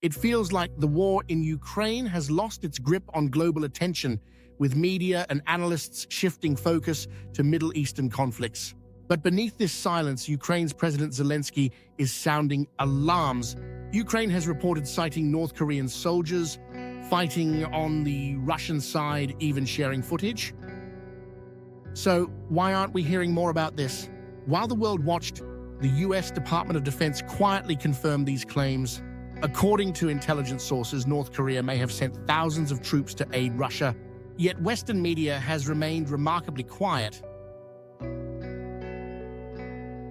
It feels like the war in Ukraine has lost its grip on global attention, with media and analysts shifting focus to Middle Eastern conflicts. But beneath this silence, Ukraine's President Zelensky is sounding alarms. Ukraine has reported citing North Korean soldiers fighting on the Russian side, even sharing footage. So why aren't we hearing more about this? While the world watched, the US Department of Defense quietly confirmed these claims. According to intelligence sources, North Korea may have sent thousands of troops to aid Russia, yet Western media has remained remarkably quiet.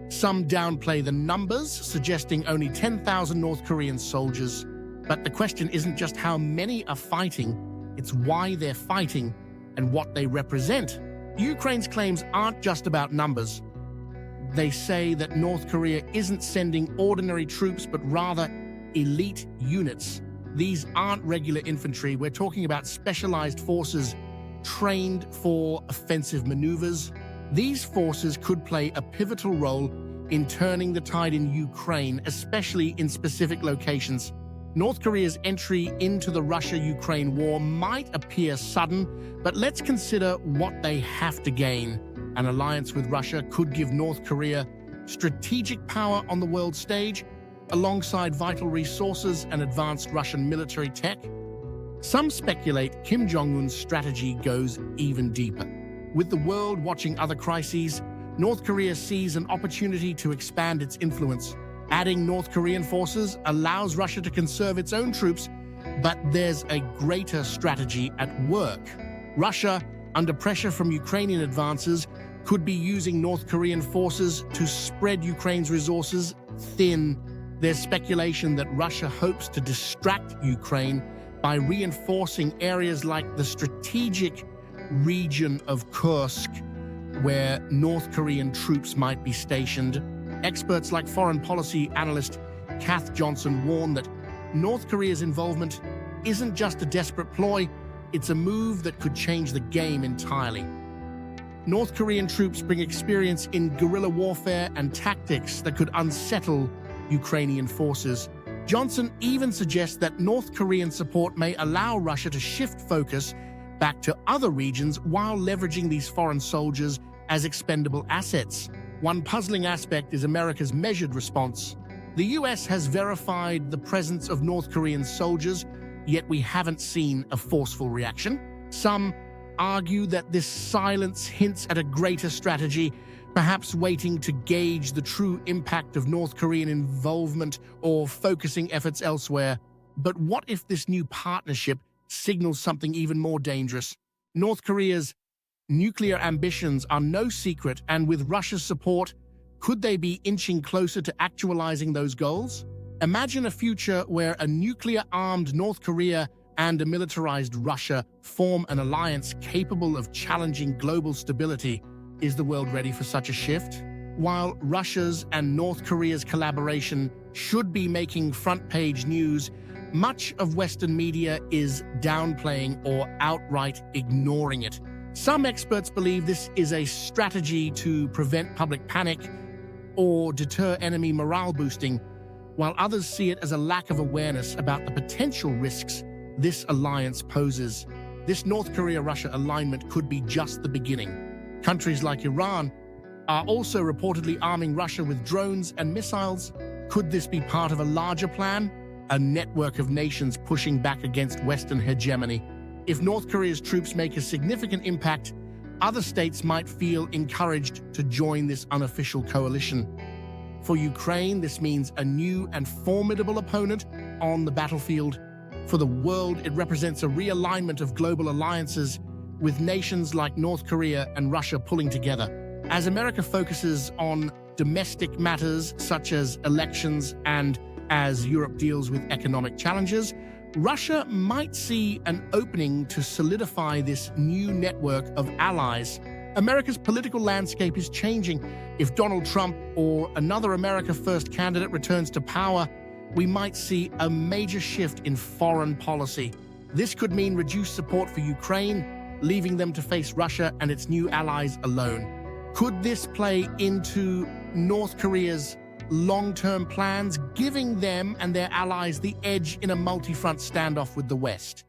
Some downplay the numbers, suggesting only 10,000 North Korean soldiers. But the question isn't just how many are fighting, it's why they're fighting and what they represent. Ukraine's claims aren't just about numbers. They say that North Korea isn't sending ordinary troops, but rather elite units. These aren't regular infantry. We're talking about specialized forces trained for offensive maneuvers. These forces could play a pivotal role in turning the tide in Ukraine, especially in specific locations. North Korea's entry into the Russia-Ukraine war might appear sudden, but let's consider what they have to gain. An alliance with Russia could give North Korea strategic power on the world stage, alongside vital resources and advanced Russian military tech. Some speculate Kim Jong-un's strategy goes even deeper. With the world watching other crises, North Korea sees an opportunity to expand its influence. Adding North Korean forces allows Russia to conserve its own troops, but there's a greater strategy at work. Russia, under pressure from Ukrainian advances, could be using North Korean forces to spread Ukraine's resources thin. There's speculation that Russia hopes to distract Ukraine by reinforcing areas like the strategic region of Kursk, where North Korean troops might be stationed. Experts like foreign policy analyst Kath Johnson warn that North Korea's involvement isn't just a desperate ploy, it's a move that could change the game entirely. North Korean troops bring experience in guerrilla warfare and tactics that could unsettle Ukrainian forces. Johnson even suggests that North Korean support may allow Russia to shift focus back to other regions while leveraging these foreign soldiers as expendable assets. One puzzling aspect is America's measured response. The US has verified the presence of North Korean soldiers, yet we haven't seen a forceful reaction. Some argue that this silence hints at a greater strategy, perhaps waiting to gauge the true impact of North Korean involvement or focusing efforts elsewhere. But what if this new partnership signals something even more dangerous? North Korea's nuclear ambitions are no secret, and with Russia's support, could they be inching closer to actualizing those goals? Imagine a future where a nuclear-armed North Korea and a militarized Russia form an alliance capable of challenging global stability. Is the world ready for such a shift? While Russia's and North Korea's collaboration should be making front-page news, much of Western media is downplaying or outright ignoring it. Some experts believe this is a strategy to prevent public panic or deter enemy morale boosting, while others see it as a lack of awareness about the potential risks this alliance poses. This North Korea-Russia alignment could be just the beginning. Countries like Iran are also reportedly arming Russia with drones and missiles. Could this be part of a larger plan? A network of nations pushing back against Western hegemony. If North Korea's troops make a significant impact, other states might feel encouraged to join this unofficial coalition. For Ukraine, this means a new and formidable opponent on the battlefield. For the world, it represents a realignment of global alliances, with nations like North Korea and Russia pulling together. As America focuses on domestic matters such as elections and as Europe deals with economic challenges, Russia might see an opening to solidify this new network of allies. America's political landscape is changing. If Donald Trump or another America First candidate returns to power, we might see a major shift in foreign policy. This could mean reduced support for Ukraine, leaving them to face Russia and its new allies alone. Could this play into North Korea's long-term plans, giving them and their allies the edge in a multi-front standoff with the West.